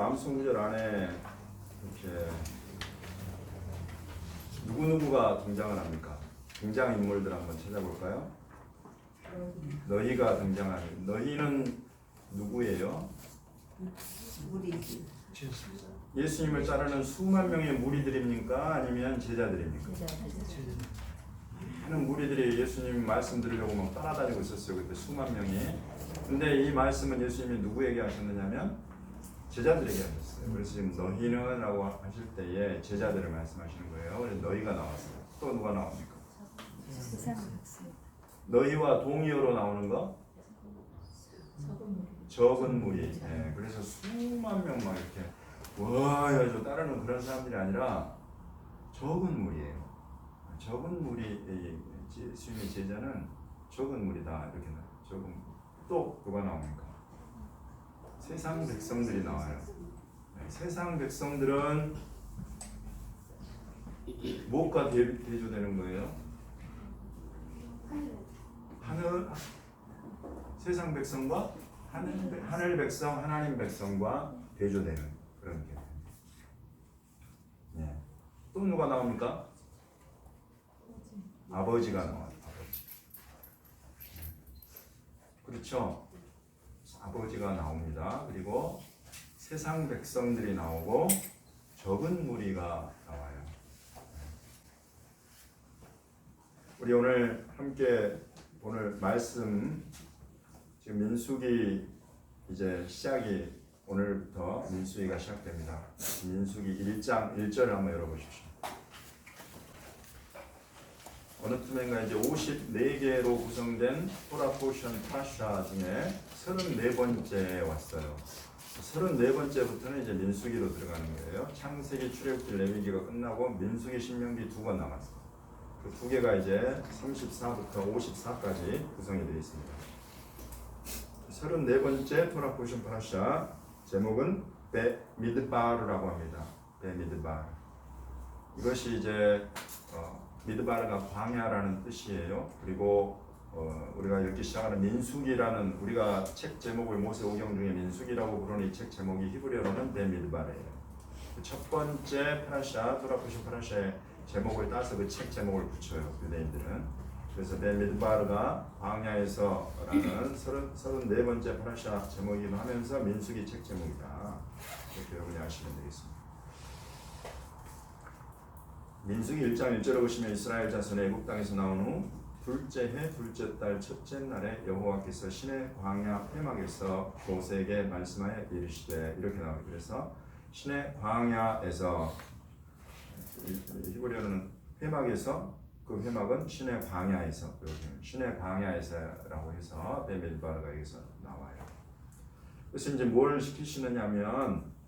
암송 구절 안에 이렇게 누구누구가 등장을 합니까? 등장인물들 한번 찾아볼까요? 너희가 등장하는 너희는 누구예요? 무리지. 예수님을 따르는 수만 명의 무리들입니까? 아니면 제자들입니까? 많은 무리들이 예수님 말씀 들으려고 막 따라다니고 있었어요. 그때 수만 명이. 근데 이 말씀은 예수님이 누구에게 하셨느냐면 제자들에게 하셨어요. 그래서 지금 너희는 라고 하실 때에 제자들을 말씀하시는 거예요. 그래서 너희가 나왔어요. 또 누가 나옵니까? 너희와 동의어로 나오는 거? 적은 무리. 예, 그래서 수만 명 막 이렇게 와 해가지고 따르는 그런 사람들이 아니라 적은 무리예요. 적은 무리, 예수님의 제자는 적은 무리다 이렇게 나와요. 적은. 또 누가 나옵니까? 세상 백성들이 나와요. 네, 세상 백성들은 무엇과 대조되는 거예요? 세상 백성과 하늘 백성, 하나님 백성과 대조되는 그런 게. 네. 또 누가 나옵니까? 아버지가 나와요. 아버지. 그렇죠? 아버지가 나옵니다. 그리고 세상 백성들이 나오고 적은 무리가 나와요. 우리 오늘 함께 오늘 말씀 지금 민수기 이제 시작이 오늘부터 민수기가 시작됩니다. 민수기 1장 1절을 한번 열어보십시오. 어느 쯤인가 이제 54개로 구성된 토라 포션 파샤 중에 34번째에 왔어요. 34번째부터는 이제 민수기로 들어가는 거예요. 창세기, 출애굽기, 레위기가 끝나고 민수기, 신명기 두 권 남았어요. 그 두 개가 이제 34부터 54까지 구성이 되어 있습니다. 34번째 토라 포션 파샤 제목은 베미드바르라고 합니다. 베미드바르. 이것이 이제 미드바르가 광야라는 뜻이에요. 그리고 우리가 읽기 시작하는 민수기라는 우리가 책 제목을 모세오경 중에 민수기라고 부르는 이 책 제목이 히브리어로는 베미드바르예요. 첫 번째 파라샤 토라 포션 파라샤의 제목을 따서 그 책 제목을 붙여요. 유대인들은. 그래서 베미드바르가 광야에서라는 34번째 파라샤 제목이기도 하면서 민수기 책 제목이다. 이렇게 여러분이 아시면 되겠습니다. 민수기 1장 1절에 보시면 이스라엘 자손의 애굽 땅에서 나온 후 둘째 해 둘째 달 첫째 날에 여호와께서 시내 광야 회막에서 모세에게 말씀하여 이르시되 이렇게 나와요. 그래서 시내 광야에서 히브리어는 회막에서 그 회막은 시내 광야에서 이렇게 시내 광야에서라고 해서 베미드바르가 여기서 나와요. 그래서 이제 뭘 시키시느냐면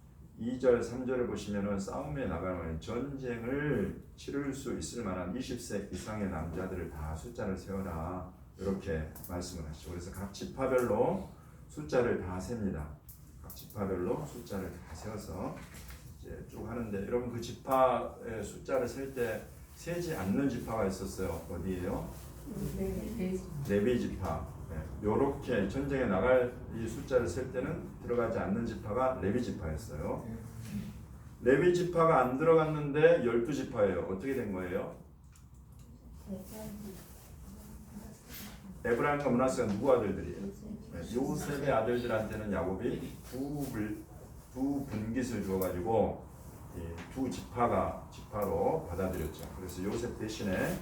2절, 3절을 보시면은 싸움에 나가면 전쟁을 치를 수 있을 만한 20세 이상의 남자들을 다 숫자를 세워라 이렇게 말씀을 하시죠. 그래서 각 지파별로 숫자를 다 셉니다. 각 지파별로 숫자를 다 세워서 이제 쭉 하는데 여러분 그 지파의 숫자를 셀 때 세지 않는 지파가 있었어요. 어디예요? 레위 지파. 요렇게 전쟁에 나갈 이 숫자를 셀 때는 들어가지 않는 지파가 레위 지파였어요. 레위 지파가 안 들어갔는데 12지파예요. 어떻게 된 거예요? 에브라임과 므낫세가 누구 아들들이에요? 요셉의 아들들한테는 야곱이 두 분깃을 주어가지고 두 지파로 받아들였죠. 그래서 요셉 대신에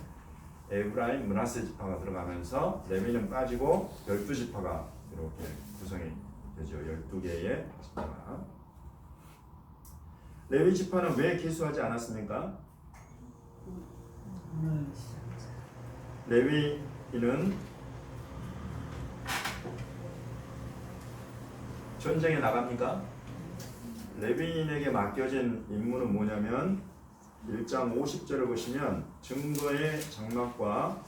에브라임, 므낫세 지파가 들어가면서 레위는 빠지고 12지파가 이렇게 구성이 되죠. 12개의 지파가. 레위 지파는 왜 계수하지 않았습니까? 레위인은 전쟁에 나갑니까? 레위인에게 맡겨진 임무는 뭐냐면 1장 50절을 보시면 증거의 장막과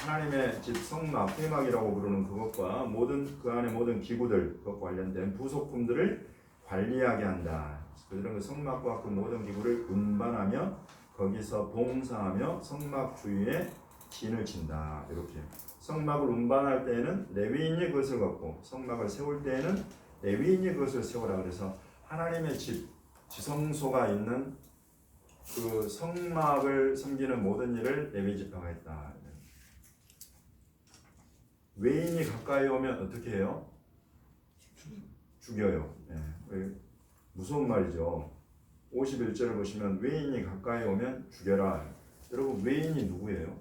하나님의 집 성막, 회막이라고 부르는 그것과 모든 그 안에 모든 기구들 그것과 관련된 부속품들을 관리하게 한다. 그들은 그 성막과 그 모든 기구를 운반하며 거기서 봉사하며 성막 주위에 진을 친다. 이렇게 성막을 운반할 때에는 레위인이 그것을 걷고 성막을 세울 때에는 레위인이 그것을 세우라. 그래서 하나님의 집 지성소가 있는 그 성막을 섬기는 모든 일을 레위 지파가 했다. 외인이 가까이 오면 어떻게 해요? 죽여요. 예. 무서운 말이죠. 51절을 보시면 외인이 가까이 오면 죽여라. 여러분 외인이 누구예요?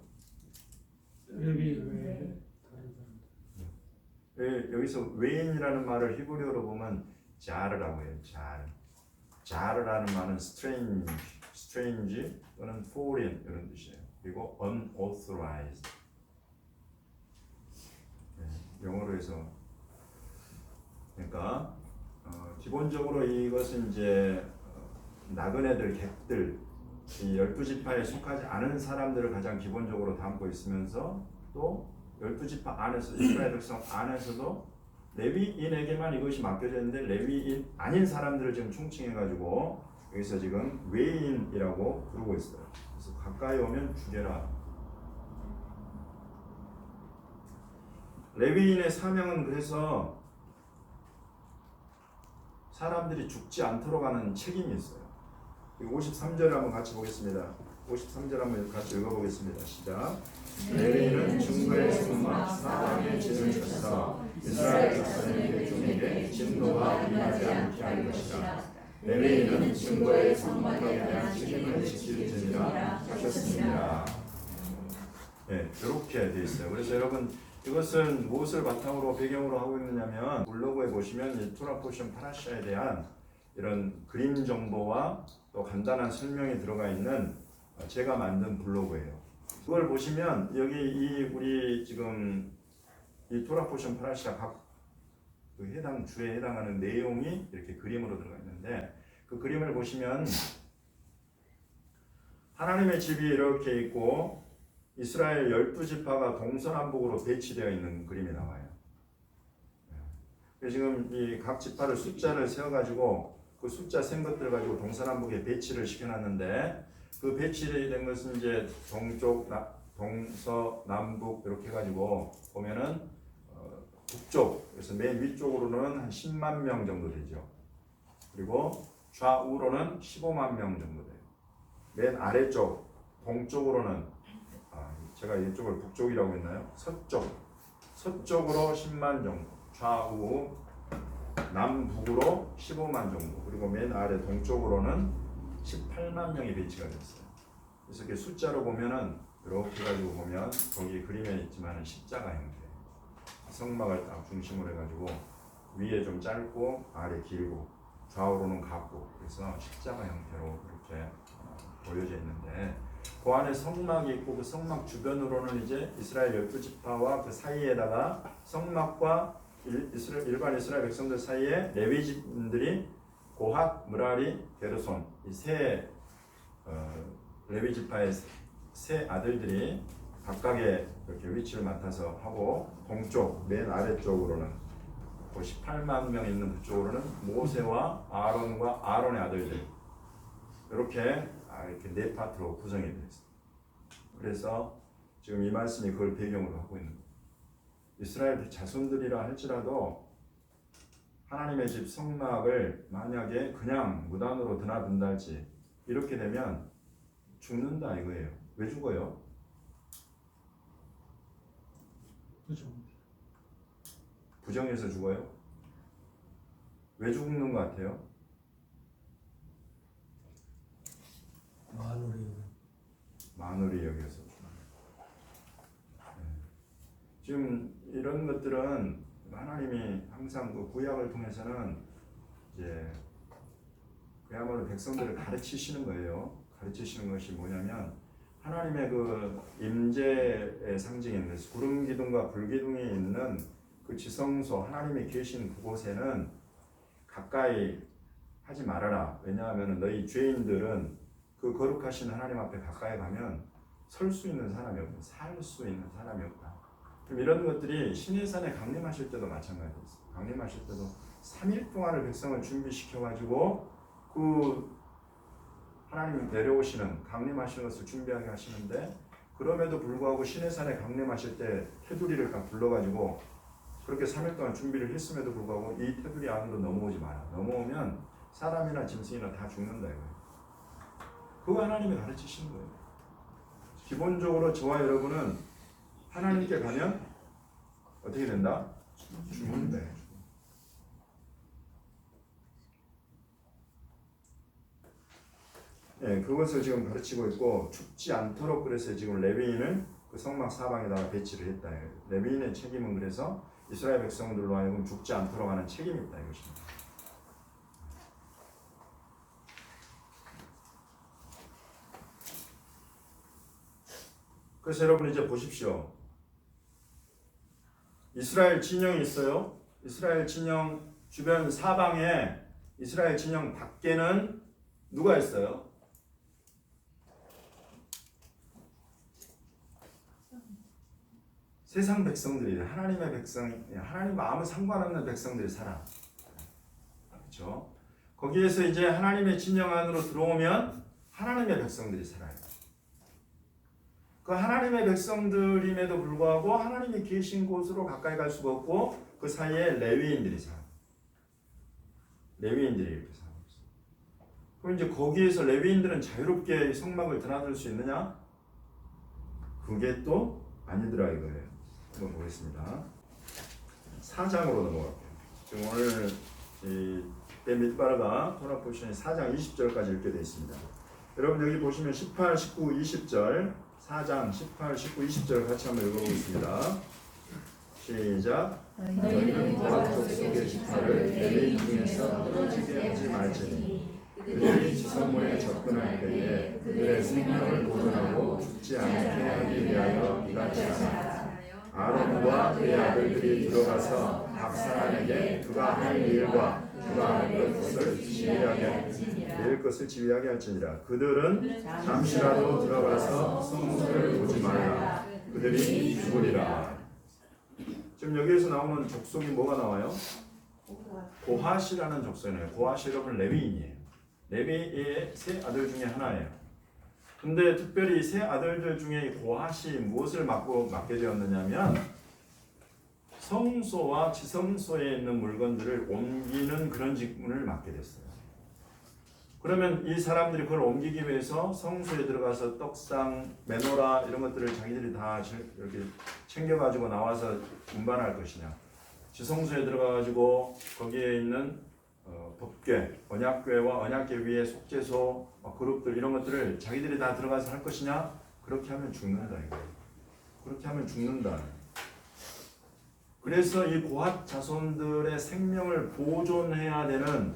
여기서 외인이라는 말을 히브리어로 보면 자르라고 해요. 자르라는 말은 strange 또는 foreign 이런 뜻이에요. 그리고 unauthorized. 영어로 해서 그러니까 기본적으로 이것은 이제 나그네들, 객들, 이 12지파에 속하지 않은 사람들을 가장 기본적으로 담고 있으면서 또 12지파 안에서 이스라엘 백성 안에서도 레위인에게만 이것이 맡겨져 있는데 레위인 아닌 사람들을 지금 총칭해가지고 여기서 지금 외인이라고 부르고 있어요. 그래서 가까이 오면 죽여라. 레위인의 사명은 그래서 사람들이 죽지 않도록 하는 책임이 있어요. 53절을 한번 같이 보겠습니다. 53절 한번 같이 읽어보겠습니다. 시작. 레위인은 증거의 성막 사방에 진을 쳤어 이스라엘 백성에게 종에게 진노가 임하지 않게 할 것이다. 레위인은 증거의 성막에 대한 책임을 지킬지니라 하셨습니다. 네, 이렇게 돼 있어요. 그래서 여러분 이것은 무엇을 바탕으로 배경으로 하고 있느냐면 블로그에 보시면 이 토라 포션 파라샤에 대한 이런 그림 정보와 또 간단한 설명이 들어가 있는 제가 만든 블로그예요. 그걸 보시면 여기 우리 지금 이 토라 포션 파라샤 각 그 해당 주에 해당하는 내용이 이렇게 그림으로 들어가 있는데 그 그림을 보시면 하나님의 집이 이렇게 있고 이스라엘 12지파가 동서남북으로 배치되어 있는 그림이 나와요. 지금 이 각 지파를 숫자를 세워가지고 그 숫자 센 것들을 가지고 동서남북에 배치를 시켜놨는데 그 배치된 것은 이제 동쪽, 동서, 남북 이렇게 해가지고 보면은 북쪽, 그래서 맨 위쪽으로는 한 10만 명 정도 되죠. 그리고 좌우로는 15만 명 정도 돼요. 맨 아래쪽, 동쪽으로는 제가 이쪽을 북쪽이라고 했나요? 서쪽으로 10만 정도, 좌우, 남북으로 15만 정도, 그리고 맨 아래 동쪽으로는 18만 명이 배치가 됐어요. 그래서 이렇게 숫자로 보면은 이렇게 가지고 보면 거기 그림에 있지만은 십자가 형태, 성막을 딱 중심으로 해가지고 위에 좀 짧고 아래 길고 좌우로는 같고 그래서 십자가 형태로 그렇게 보여져 있는데. 그 안에 성막이 있고 그 성막 주변으로는 이제 이스라엘 12지파와 그 사이에다가 성막과 일반 이스라엘 백성들 사이에 레위인들이 고핫, 무라리, 게르손 이 세 레위지파의 세 아들들이 각각의 이렇게 위치를 맡아서 하고 동쪽 맨 아래쪽으로는 58만 명 있는 그쪽으로는 모세와 아론과 아론의 아들들 이렇게 네 파트로 구성이 되어 있습니다. 그래서 지금 이 말씀이 그걸 배경으로 하고 있는 거예요. 이스라엘 자손들이라 할지라도 하나님의 집 성막을 만약에 그냥 무단으로 드나든다 할지 이렇게 되면 죽는다 이거예요. 왜 죽어요? 부정해서 죽어요? 왜 죽는 것 같아요? 만월이 여기서 지금 이런 것들은 하나님이 항상 그 구약을 통해서는 이제 그야말로 백성들을 가르치시는 거예요. 가르치시는 것이 뭐냐면 하나님의 그 임재의 상징인 구름 기둥과 불 기둥이 있는 그 지성소 하나님이 계신 그곳에는 가까이 하지 말아라. 왜냐하면 너희 죄인들은 그 거룩하신 하나님 앞에 가까이 가면 설 수 있는 사람이 없다. 살 수 있는 사람이 없다. 그럼 이런 것들이 시내산에 강림하실 때도 마찬가지였어요. 강림하실 때도 3일 동안을 백성을 준비시켜가지고 그 하나님 내려오시는 강림하시는 것을 준비하게 하시는데 그럼에도 불구하고 시내산에 강림하실 때 테두리를 딱 불러가지고 그렇게 3일 동안 준비를 했음에도 불구하고 이 테두리 안으로 넘어오지 마라. 넘어오면 사람이나 짐승이나 다 죽는다 이거예요. 그거 하나님이 가르치시는 거예요. 기본적으로 저와 여러분은 하나님께 가면 어떻게 된다? 죽는다. 예, 그것을 지금 가르치고 있고 죽지 않도록 그래서 지금 레위인을 그 성막 사방에다가 배치를 했다. 레위인의 책임은 그래서 이스라엘 백성들로 하여금 죽지 않도록 하는 책임이 있다 이것입니다. 그래서 여러분 이제 보십시오. 이스라엘 진영이 있어요. 이스라엘 진영 주변 사방에 이스라엘 진영 밖에는 누가 있어요? 세상 백성들이 하나님의 백성, 하나님과 아무 상관없는 백성들이 살아. 그렇죠? 거기에서 이제 하나님의 진영 안으로 들어오면 하나님의 백성들이 살아요. 그 하나님의 백성들임에도 불구하고 하나님이 계신 곳으로 가까이 갈 수가 없고 그 사이에 레위인들이 살아요. 레위인들이 이렇게 살아요. 그럼 이제 거기에서 레위인들은 자유롭게 성막을 드나들 수 있느냐? 그게 또 아니더라 이거예요. 한번 보겠습니다. 4장으로 넘어갈게요. 지금 오늘 이 베밀바라가 토라 포션이 4장 20절까지 읽게 되어 있습니다. 여러분 여기 보시면 18, 19, 20절 4장 18, 19, 20절 같이 한번 읽어보겠습니다. 시작. 너희는 각 족속의 지파를 레위인 중에서 떨어지게 하지 말지니 그들이 지성모에 접근할 때에 그들의 생명을 보존하고 죽지 않게 하기 위하여 이같이 하라. 아론과 그의 아들들이 들어가서 각 사람에게 그가 할 일과 그가 할 것을 지휘하게 할지니라. 그들은 잠시라도 들어가서 성소를 보지 말라. 그들이 죽으리라. 지금 여기에서 나오는 족속이 뭐가 나와요? 고핫이라는 족속이에요. 고핫이 여러분 레위인이에요. 레위의 세 아들 중에 하나예요. 근데 특별히 세 아들들 중에 고핫이 무엇을 맡게 되었느냐면 성소와 지성소에 있는 물건들을 옮기는 그런 직분을 맡게 됐어요. 그러면 이 사람들이 그걸 옮기기 위해서 성소에 들어가서 떡상, 메노라 이런 것들을 자기들이 다 이렇게 챙겨가지고 나와서 운반할 것이냐, 지성소에 들어가가지고 거기에 있는 법궤, 언약궤와 언약궤 위에 속죄소, 그룹들 이런 것들을 자기들이 다 들어가서 할 것이냐? 그렇게 하면 죽는다 이거. 그렇게 하면 죽는다. 그래서 이 고핫 자손들의 생명을 보존해야 되는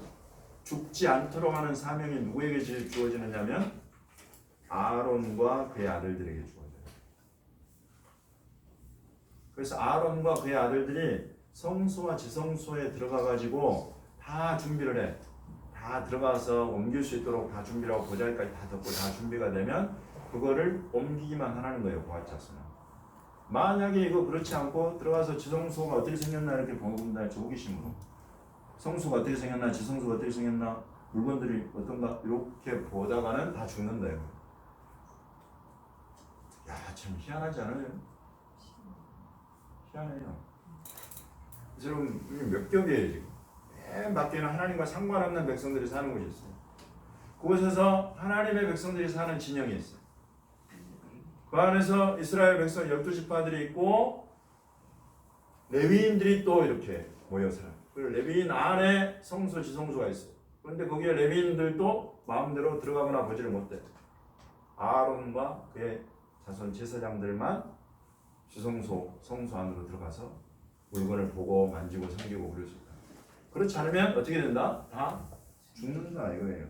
죽지 않도록 하는 사명이 누구에게 주어지느냐면 아론과 그의 아들들에게 주어져요. 그래서 아론과 그의 아들들이 성소와 지성소에 들어가 가지고 다 준비를 해. 다 들어가서 옮길 수 있도록 다 준비를 하고 보자기까지 다 덮고 다 준비가 되면 그거를 옮기기만 하라는 거예요. 고핫 자손은. 만약에 이거 그렇지 않고 들어가서 지성소가 어떻게 생겼나 이렇게 본다. 저 호기심으로. 성소가 어떻게 생겼나, 지성소가 어떻게 생겼나, 물건들이 어떤가 이렇게 보다가는 다 죽는다 이거. 야, 참 희한하지 않아요? 희한해요. 그래서 여러분 이게 몇 겹이에요 지금. 맨 밖에는 하나님과 상관없는 백성들이 사는 곳이 있어요. 그곳에서 하나님의 백성들이 사는 진영이 있어요. 그 안에서 이스라엘 백성 12지파들이 있고 레위인들이 또 이렇게 모여 살아요. 그리고 레위인 안에 성소, 지성소가 있어요. 그런데 거기에 레위인들도 마음대로 들어가거나 보지를 못해요. 아론과 그의 자손 제사장들만 지성소, 성소 안으로 들어가서 물건을 보고 만지고 섬기고 그럴 수 있다. 그렇지 않으면 어떻게 된다? 다 죽는다 이거예요.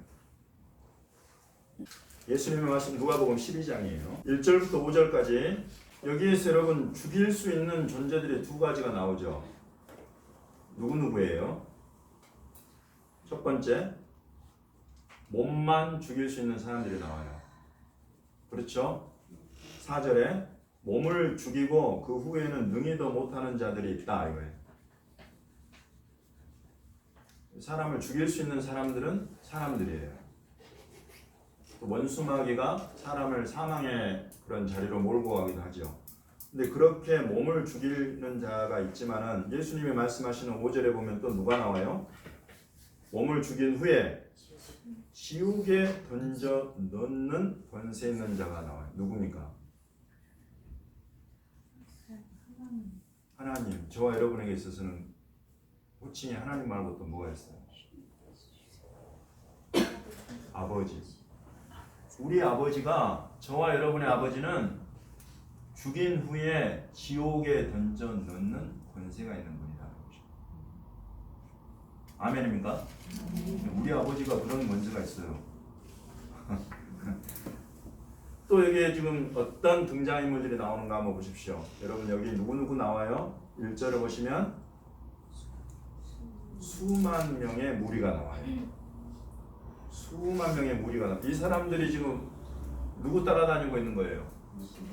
예수님의 말씀 누가복음 12장이에요. 1절부터 5절까지 여기에서 여러분 죽일 수 있는 존재들이 두 가지가 나오죠. 누구예요? 첫 번째, 몸만 죽일 수 있는 사람들이 나와요. 그렇죠? 4절에 몸을 죽이고 그 후에는 능히도 못하는 자들이 있다 이거예요. 사람을 죽일 수 있는 사람들은 사람들이에요. 원수마귀가 사람을 사망의 그런 자리로 몰고 가기도 하죠. 근데 그렇게 몸을 죽이는 자가 있지만은 예수님이 말씀하시는 5절에 보면 또 누가 나와요? 몸을 죽인 후에 지옥에 던져 넣는 권세 있는 자가 나와요. 누굽니까? 하나님. 저와 여러분에게 있어서는 호칭이 하나님 말고 또 뭐가 있어요? 아버지. 우리 아버지가, 저와 여러분의 아버지는 죽인 후에 지옥에 던져 넣는 권세가 있는 분이라는 거죠. 아멘입니까? 우리 아버지가 그런 권세가 있어요. 또 여기에 지금 어떤 등장인물들이 나오는가 한번 보십시오. 여러분 여기 누구누구 나와요? 1절을 보시면 수만 명의 무리가 나와요. 수만 명의 무리가 나와요. 이 사람들이 지금 누구 따라다니고 있는 거예요?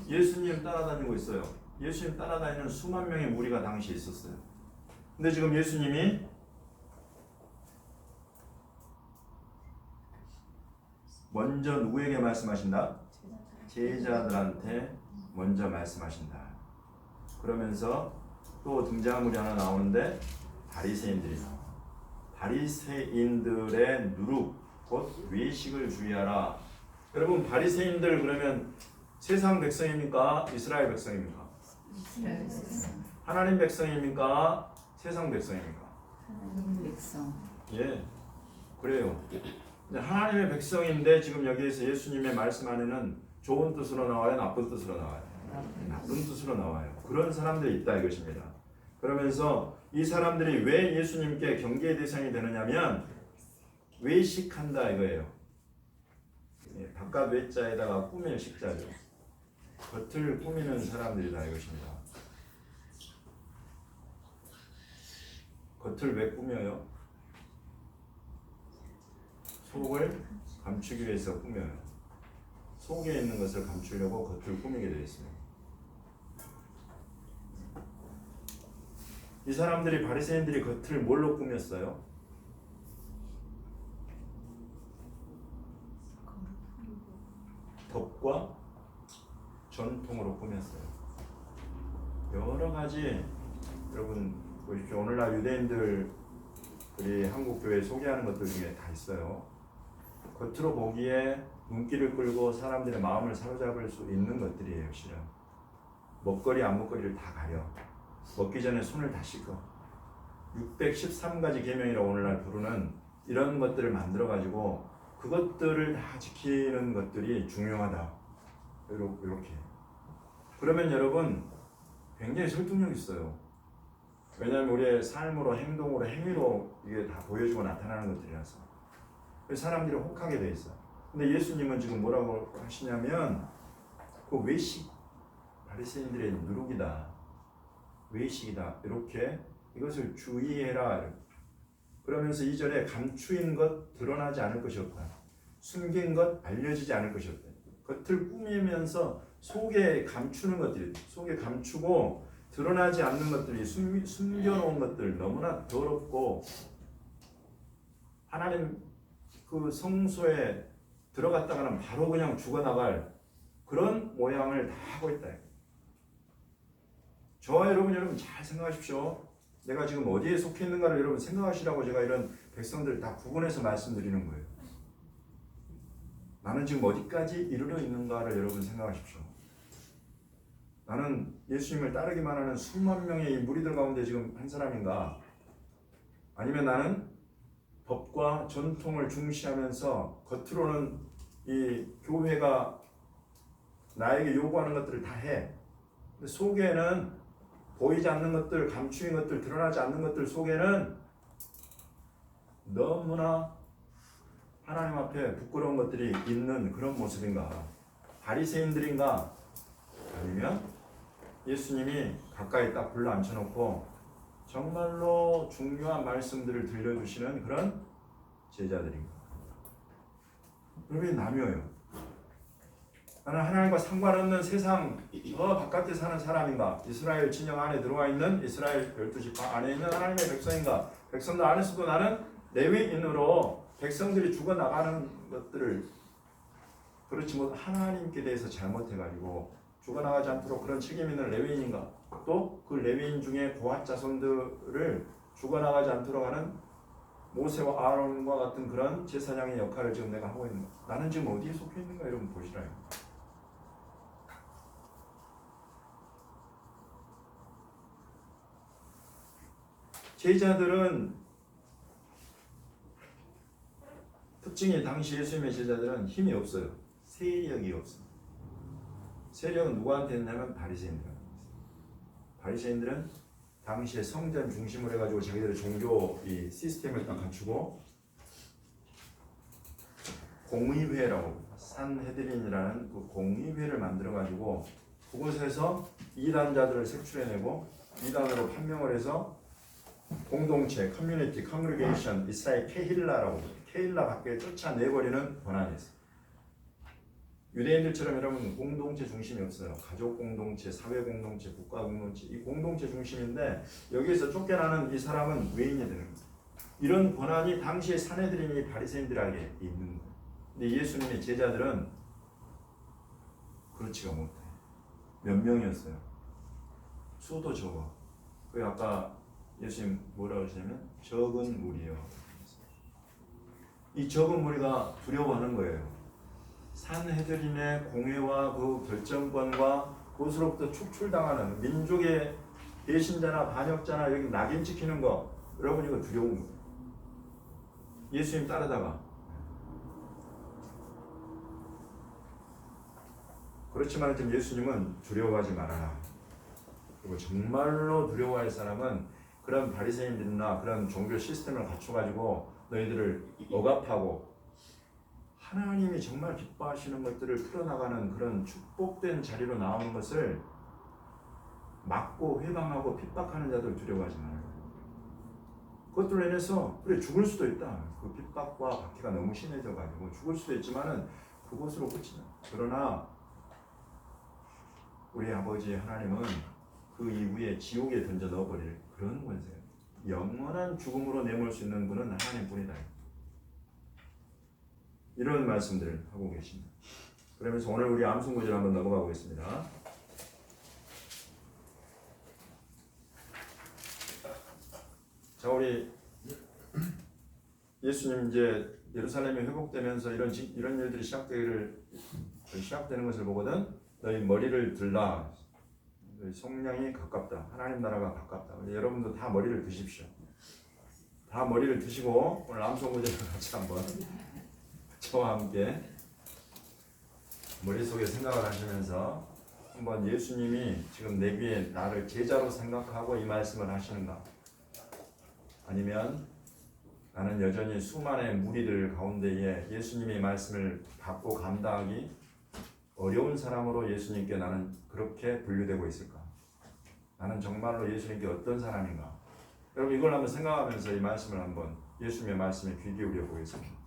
예수님 따라다니고 있어요. 예수님 따라다니는 수만 명의 무리가 당시에 있었어요. 근데 지금 예수님이 먼저 누구에게 말씀하신다? 제자들한테 먼저 말씀하신다. 그러면서 또 등장인물이 하나 나오는데 바리새인들이 나와. 바리새인들의 누룩 곧 외식을 주의하라. 여러분 바리새인들 그러면 세상 백성입니까? 이스라엘 백성입니까? 하나님 백성입니까? 세상 백성입니까? 하나님 백성. 예, 그래요. 하나님의 백성인데 지금 여기에서 예수님의 말씀 안에는 좋은 뜻으로 나와요? 나쁜 뜻으로 나와요? 나쁜 뜻으로 나와요. 그런 사람들이 있다 이것입니다. 그러면서 이 사람들이 왜 예수님께 경계의 대상이 되느냐면 외식한다 이거예요. 예, 바깥 외자에다가 꾸밀 식자죠. 겉을 꾸미는 사람들이다 이것입니다. 겉을 왜 꾸며요? 속을 감추기 위해서 꾸며요. 속에 있는 것을 감추려고 겉을 꾸미게 되어 있습니다. 이 사람들이 바리새인들이 겉을 뭘로 꾸몄어요? 덕과 전통으로 꾸몄어요. 여러 가지 여러분 보십시오. 오늘날 유대인들이 한국 교회에 소개하는 것들 중에 다 있어요. 겉으로 보기에 눈길을 끌고 사람들의 마음을 사로잡을 수 있는 것들이에요. 실은 먹거리 안 먹거리를 다 가려. 먹기 전에 손을 다 씻고 613가지 계명이라고 오늘날 부르는 이런 것들을 만들어 가지고 그것들을 다 지키는 것들이 중요하다. 이렇게. 그러면 여러분 굉장히 설득력 있어요. 왜냐하면 우리의 삶으로, 행동으로, 행위로 이게 다 보여지고 나타나는 것들이라서 사람들이 혹하게 돼 있어. 근데 예수님은 지금 뭐라고 하시냐면 그 외식, 바리새인들의 누룩이다, 외식이다, 이렇게 이것을 주의해라. 그러면서 2절에 감추인 것 드러나지 않을 것이 없다. 숨긴 것 알려지지 않을 것이 없다. 겉을 꾸미면서 속에 감추는 것들이, 속에 감추고 드러나지 않는 것들이, 숨겨놓은 것들 너무나 더럽고 하나님 그 성소에 들어갔다가는 바로 그냥 죽어나갈 그런 모양을 다 하고 있다. 저와 여러분 잘 생각하십시오. 내가 지금 어디에 속해 있는가를 여러분 생각하시라고 제가 이런 백성들 다 구분해서 말씀드리는 거예요. 나는 지금 어디까지 이르러 있는가를 여러분 생각하십시오. 나는 예수님을 따르기만 하는 수만 명의 이 무리들 가운데 지금 한 사람인가? 아니면 나는 법과 전통을 중시하면서 겉으로는 이 교회가 나에게 요구하는 것들을 다 해. 근데 속에는 보이지 않는 것들, 감추인 것들, 드러나지 않는 것들 속에는 너무나 하나님 앞에 부끄러운 것들이 있는 그런 모습인가? 바리새인들인가? 아니면 예수님이 가까이 딱 불러 앉혀놓고 정말로 중요한 말씀들을 들려주시는 그런 제자들인가? 여러분이 나뉘어요. 나는 하나님과 상관없는 세상 저 바깥에 사는 사람인가? 이스라엘 진영 안에 들어와 있는 이스라엘 12지파 안에 있는 하나님의 백성인가? 백성들 안에서도 나는 레위인으로 백성들이 죽어나가는 것들을 그렇지 못 하나님께 대해서 잘못해가지고 죽어나가지 않도록 그런 책임 있는 레위인인가? 또 그 레위인 중에 고앗 자손들을 죽어나가지 않도록 하는 모세와 아론과 같은 그런 제사장의 역할을 지금 내가 하고 있는 거야. 나는 지금 어디에 속해 있는가 여러분 보시라요. 제자들은 특징이 당시 예수님의 제자들은 힘이 없어요. 세력이 없어요. 세력은 누구한테 있냐면 바리새인들한테 있어요. 바리새인들은 당시에 성전 중심으로 해가지고 자기들의 종교 이 시스템을 딱 갖추고 공의회라고 산헤드린이라는 그 공의회를 만들어가지고 그곳에서 이단자들을 색출해내고 이단으로 판명을 해서 공동체, 커뮤니티, 컨그리게이션, 이스라엘 케힐라라고 케힐라 밖에 쫓아내버리는 권한이 있어요. 유대인들처럼 여러분 공동체 중심이 없어요. 가족 공동체, 사회 공동체, 국가 공동체 이 공동체 중심인데 여기에서 쫓겨나는 이 사람은 외인이 되는 거예요. 이런 권한이 당시에 산헤드린이 바리새인들에게 있는 거예요. 근데 예수님의 제자들은 그렇지가 못해. 몇 명이었어요? 수도 적어. 그 아까 예수님 뭐라고 하시냐면 적은 무리요. 이 적은 무리가 두려워하는 거예요. 산헤드린의 공회와 그 결정권과 그것으로부터 축출당하는 민족의 배신자나 반역자나 여기 낙인 찍히는 거 여러분 이거 두려운 거예요. 예수님 따르다가 그렇지만 지금 예수님은 두려워하지 말아라. 그리고 정말로 두려워할 사람은 그런 바리새인들이나 그런 종교 시스템을 갖춰가지고 너희들을 억압하고 하나님이 정말 기뻐하시는 것들을 풀어나가는 그런 축복된 자리로 나오는 것을 막고 회방하고 핍박하는 자들 두려워하지 말아요. 그것들로 인해서 그래 죽을 수도 있다. 그 핍박과 박해가 너무 심해져가지고 죽을 수도 있지만은 그것으로 끝이 나. 그러나 우리 아버지 하나님은 그 이후에 지옥에 던져 넣어버릴 그런 권세예요. 영원한 죽음으로 내몰 수 있는 분은 하나님뿐이다. 이런 말씀들을 하고 계십니다. 그러면서 오늘 우리 암송 구절 한번 넘어가 보겠습니다. 자, 우리 예수님 이제 예루살렘이 회복되면서 이런 일들이 시작되는 것을 보거든. 너희 머리를 들라. 너희 성량이 가깝다. 하나님 나라가 가깝다. 여러분도 다 머리를 드십시오. 다 머리를 드시고 오늘 암송 구절을 같이 한번 저와 함께 머릿속에 생각을 하시면서 한번 예수님이 지금 내 귀에 나를 제자로 생각하고 이 말씀을 하시는가? 아니면 나는 여전히 수많은 무리들 가운데에 예수님의 말씀을 받고 감당하기 어려운 사람으로 예수님께 나는 그렇게 분류되고 있을까? 나는 정말로 예수님께 어떤 사람인가? 여러분 이걸 한번 생각하면서 이 말씀을 한번 예수님의 말씀에 귀 기울여 보겠습니다.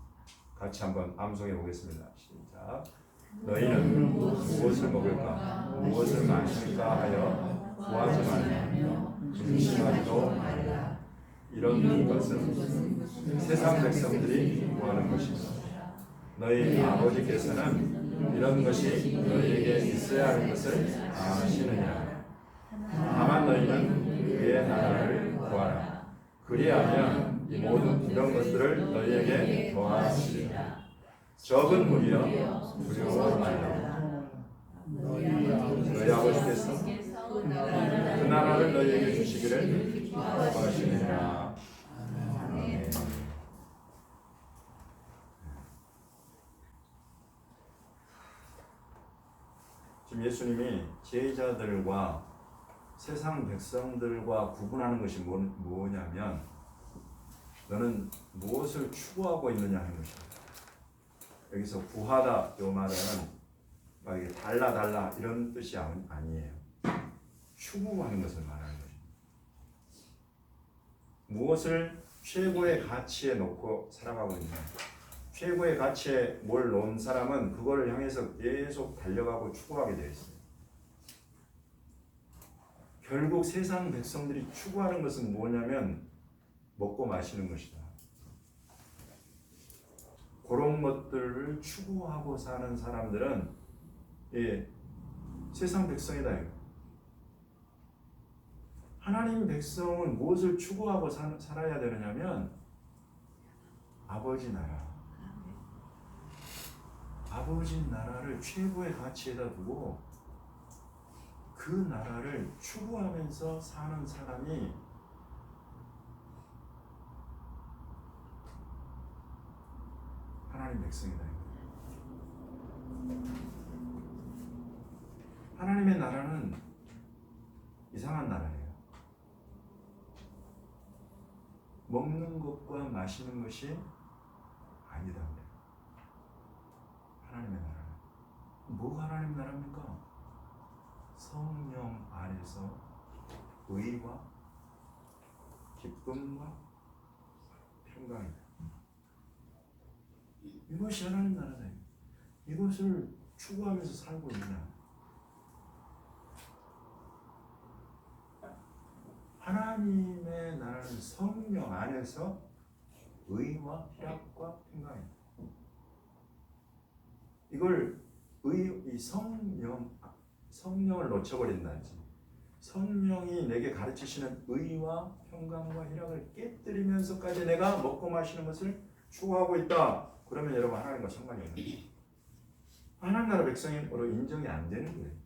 같이 한번 암송해 보겠습니다. 시작. 너희는 무엇을 먹을까? 무엇을 마실까 하여 구하지 말며 근심하지도 말라. 이런 것은 세상 백성들이 구하는 것입니다. 너희 아버지께서는 이런 것이 너희에게 있어야 할 것을 아시느냐. 다만 너희는 그의 나라를 구하라. 그리하면 이 모든 이런 것들을 너희에게 더하시리라. 적은 무리여 두려워 말라. 너희 아버지께서 그 나라를 너희에게 주시기를 기뻐하시느니라. 아멘. 지금 예수님이 제자들과 세상 백성들과 구분하는 것이 뭐냐면 너는 무엇을 추구하고 있느냐 하는 것입니다. 여기서 구하다 이 말은 막 이게 달라 이런 뜻이 아니에요. 추구하는 것을 말하는 거죠. 무엇을 최고의 가치에 놓고 살아가고 있느냐. 최고의 가치에 뭘 놓은 사람은 그거를 향해서 계속 달려가고 추구하게 되어 있어요. 결국 세상 백성들이 추구하는 것은 뭐냐면 먹고 마시는 것이다. 그런 것들을 추구하고 사는 사람들은 세상 백성이다. 하나님 백성은 무엇을 추구하고 살아야 되느냐면 아버지 나라. 아버지 나라를 최고의 가치에다 두고 그 나라를 추구하면서 사는 사람이 하나님 백성이다. 하나님의 나라는 이상한 나라예요. 먹는 것과 마시는 것이 아니다. 하나님의 나라는 뭐가 하나님 나라입니까? 성령 안에서 의와 기쁨과 평강이다. 이것이 하나님 나라다. 이것을 추구하면서 살고 있냐? 하나님의 나라는 성령 안에서 의와 희락과 평강이다. 이걸 이 성령을 놓쳐버린다든지 성령이 내게 가르치시는 의와 평강과 희락을 깨뜨리면서까지 내가 먹고 마시는 것을 추구하고 있다. 그러면 여러분 하나님과 상관이 없는 거예요. 하나님 나라 백성으로 인정이 안 되는 거예요.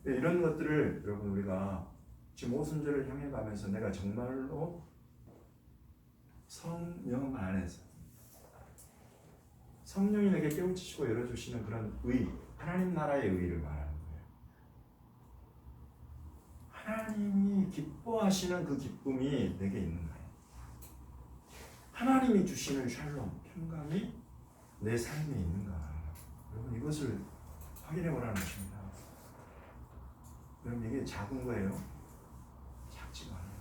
이런 것들을 여러분 우리가 지금 오순절을 향해 가면서 내가 정말로 성령 안에서 성령이 내게 깨우치시고 열어주시는 그런 의, 하나님 나라의 의를 말하는 거예요. 하나님이 기뻐하시는 그 기쁨이 내게 있는 거예요. 하나님이 주시는 샬롬, 평강이 내 삶에 있는가. 여러분 이것을 확인해 보라는 것입니다. 여러분 이게 작은 거예요? 작지가 않아요.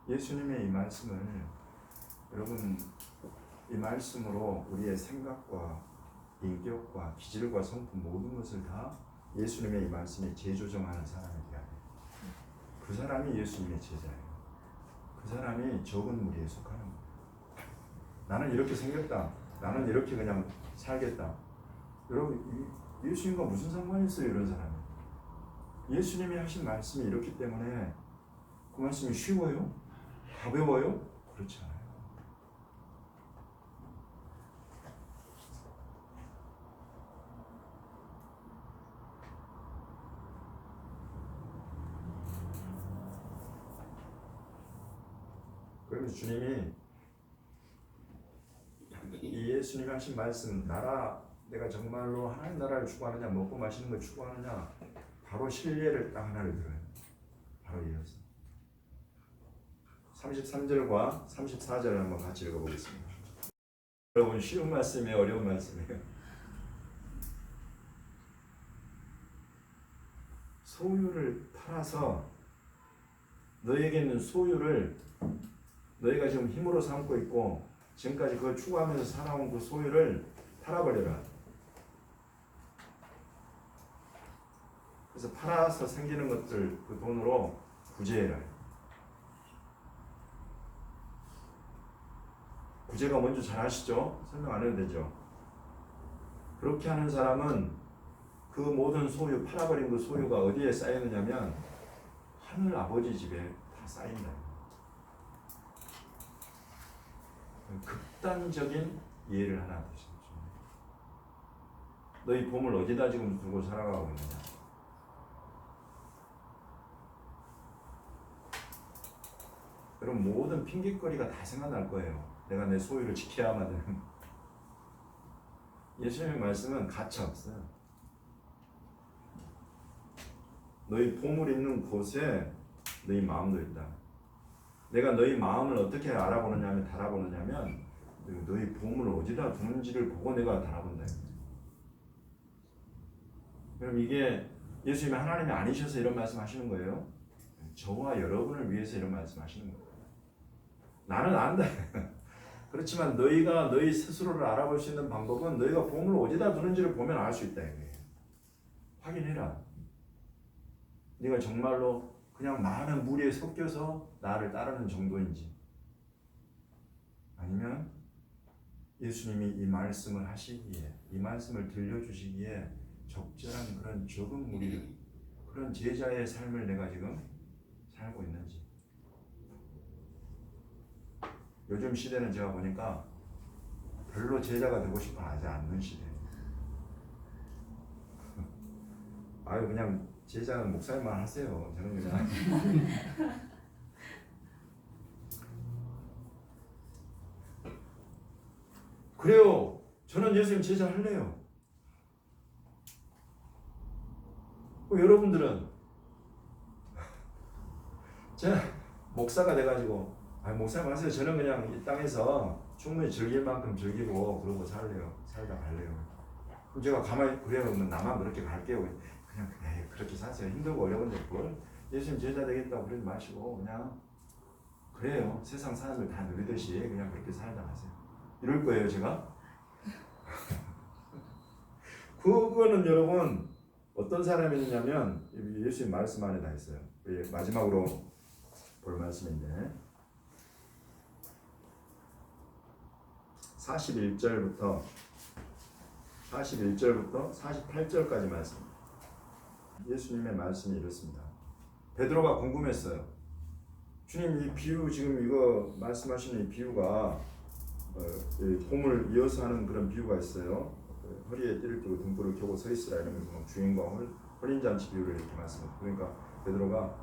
예수님의 이 말씀을 여러분 이 말씀으로 우리의 생각과 인격과 기질과 성품 모든 것을 다 예수님의 이 말씀이 재조정하는 사람이 되어야 돼요. 그 사람이 예수님의 제자예요. 그 사람이 적은 무리에 속하는 거예요. 나는 이렇게 생겼다. 나는 이렇게 그냥 살겠다. 여러분 예수님과 무슨 상관이 있어요? 이런 사람이. 예수님이 하신 말씀이 이렇기 때문에 그 말씀이 쉬워요? 가벼워요? 그렇지 않아요. 그러면서 주님이 이 예수님이 하신 말씀 나라 내가 정말로 하나님 나라를 추구하느냐 먹고 마시는 걸 추구하느냐 바로 실례를 딱 하나를 들어요. 바로 이어서 33절과 34절을 한번 같이 읽어보겠습니다. 여러분 쉬운 말씀이에요? 어려운 말씀이에요? 소유를 팔아서 너에게 있는 소유를 너희가 지금 힘으로 삼고 있고 지금까지 그걸 추구하면서 살아온 그 소유를 팔아버려라. 그래서 팔아서 생기는 것들 그 돈으로 구제해라. 구제가 뭔지 잘 아시죠? 설명 안 해도 되죠? 그렇게 하는 사람은 그 모든 소유, 팔아버린 그 소유가 어디에 쌓이느냐면 하늘 아버지 집에 다 쌓인다. 극단적인 예를 하나 드시죠. 너희 보물 어디다 지금 두고 살아가고 있느냐? 여러분 모든 핑계거리가 다 생각날 거예요. 내가 내 소유를 지켜야만 되는. 예수님의 말씀은 가차 없어요. 너희 보물 있는 곳에 너희 마음도 있다. 내가 너희 마음을 어떻게 달아보느냐면 너희 보물을 어디다 두는지를 보고 내가 달아본다. 그럼 이게 예수님이 하나님이 아니셔서 이런 말씀하시는 거예요? 저와 여러분을 위해서 이런 말씀하시는 거예요. 나는 안다. 그렇지만 너희가 너희 스스로를 알아볼 수 있는 방법은 너희가 보물을 어디다 두는지를 보면 알 수 있다. 확인해라. 네가 정말로 그냥 많은 무리에 섞여서 나를 따르는 정도인지 아니면 예수님이 이 말씀을 하시기에, 이 말씀을 들려주시기에 적절한 그런 적응 무리를, 그런 제자의 삶을 내가 지금 살고 있는지. 요즘 시대는 제가 보니까 별로 제자가 되고 싶어 하지 않는 시대예요. 아유, 그냥 제자는 목사님만 하세요. 저는 그냥 그래요. 저는 예수님 제자 할래요. 여러분들은 제가 목사가 돼가지고 목사님 하세요. 저는 그냥 이 땅에서 충분히 즐길 만큼 즐기고 그러고 살다 갈래요. 그럼 제가 가만히 그래요. 그러면 나만 그렇게 갈게요. 그냥 그렇게 사세요. 힘들고 어려운데 그걸 예수님 제자 되겠다고 그러지 마시고 그냥 그래요. 세상 사람들 다 누리듯이 그냥 그렇게 살다 가세요. 이럴 거예요, 제가. 그거는 여러분 어떤 사람이냐면 예수님 말씀 안에 다 있어요. 마지막으로 볼 말씀인데 41절부터 48절까지 말씀. 예수님의 말씀이 이렇습니다. 베드로가 궁금했어요. 주님, 이 비유 지금 이거 말씀하시는 이 비유가 봄을 이어서 하는 그런 비유가 있어요. 허리에 띠를 띠고 등불을 켜고 서 있으라 이러면서 주인과 혼인잔치 비유를 이렇게 말씀해요. 그러니까 베드로가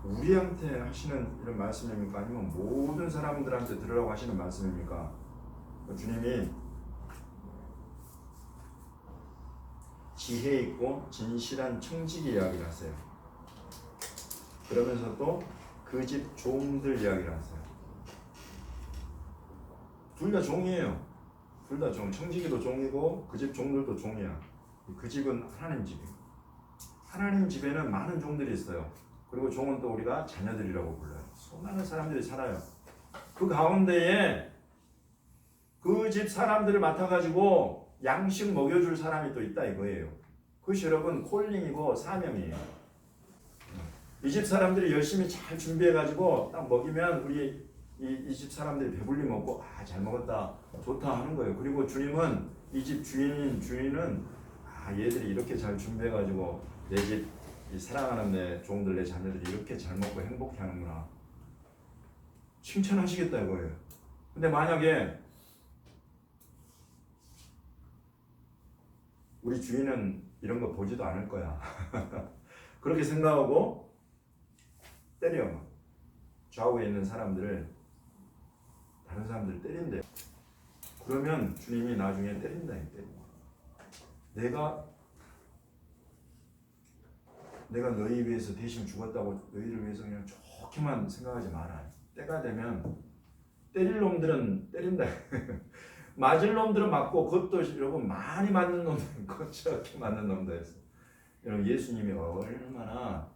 우리한테 하시는 이런 말씀입니까? 아니면 모든 사람들한테 들으라고 하시는 말씀입니까? 주님이 지혜 있고 진실한 청지기 이야기를 하세요. 그러면서 또 그 집 종들 이야기를 하세요. 둘 다 종이에요. 둘 다 종. 청지기도 종이고 그 집 종들도 종이야. 그 집은 하나님 집이에요. 하나님 집에는 많은 종들이 있어요. 그리고 종은 또 우리가 자녀들이라고 불러요. 수많은 사람들이 살아요. 그 가운데에 그 집 사람들을 맡아가지고 양식 먹여줄 사람이 또 있다 이거예요. 그것이 여러분 콜링이고 사명이에요. 이 집 사람들이 열심히 잘 준비해가지고 딱 먹이면 우리 이 집 사람들이 배불리 먹고 잘 먹었다 좋다 하는 거예요. 그리고 주님은 이 집 주인은 얘들이 이렇게 잘 준비해가지고 내 집 사랑하는 내 종들 내 자녀들이 이렇게 잘 먹고 행복해하는구나 칭찬하시겠다 이거예요. 근데 만약에 우리 주인은 이런 거 보지도 않을 거야. 그렇게 생각하고 때려. 좌우에 있는 사람들을 다른 사람들을 때린대. 그러면 주님이 나중에 때린다. 내가 너희 위해서 대신 죽었다고 너희를 위해서 그냥 좋게만 생각하지 마라. 때가 되면 때릴 놈들은 때린다. 맞을 놈들은 맞고 그것도 여러분 많이 맞는 놈들은 거칠게 맞는 놈들이었어. 여러분 예수님이 얼마나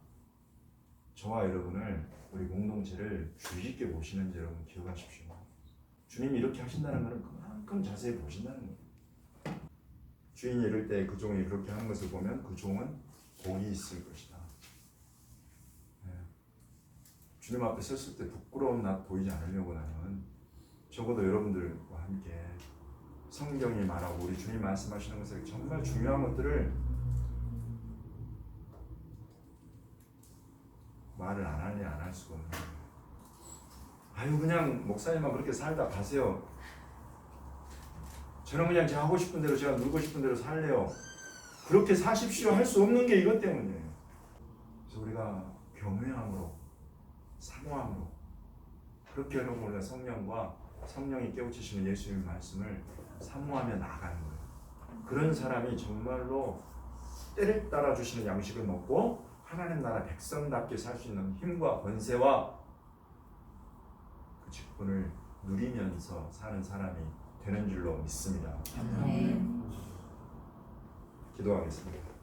저와 여러분을 우리 공동체를 주의 깊게 보시는지 여러분 기억하십시오. 주님이 이렇게 하신다는 것은 그만큼 자세히 보신다는 거예요. 주인이 이럴 때 그 종이 그렇게 하는 것을 보면 그 종은 복이 있을 것이다. 주님 앞에 섰을 때 부끄러운 낯 보이지 않으려고 나는 적어도 여러분들과 함께 성경이 말하고 우리 주님 말씀하시는 것을 정말 중요한 것들을 말을 안 하니 안 할 수가 없는 거예요. 아유 그냥 목사님만 그렇게 살다 가세요. 저는 그냥 제가 하고 싶은 대로 제가 놀고 싶은 대로 살래요. 그렇게 사십시오 할 수 없는 게 이것 때문이에요. 그래서 우리가 겸허함으로 사모함으로 그렇게 여러분 우리가 성령이 깨우치시는 예수님의 말씀을 사모하며 나아가는 거예요. 그런 사람이 정말로 때를 따라 주시는 양식을 먹고 하나님 나라 백성답게 살 수 있는 힘과 권세와 그 직분을 누리면서 사는 사람이 되는 줄로 믿습니다. 네. 기도하겠습니다.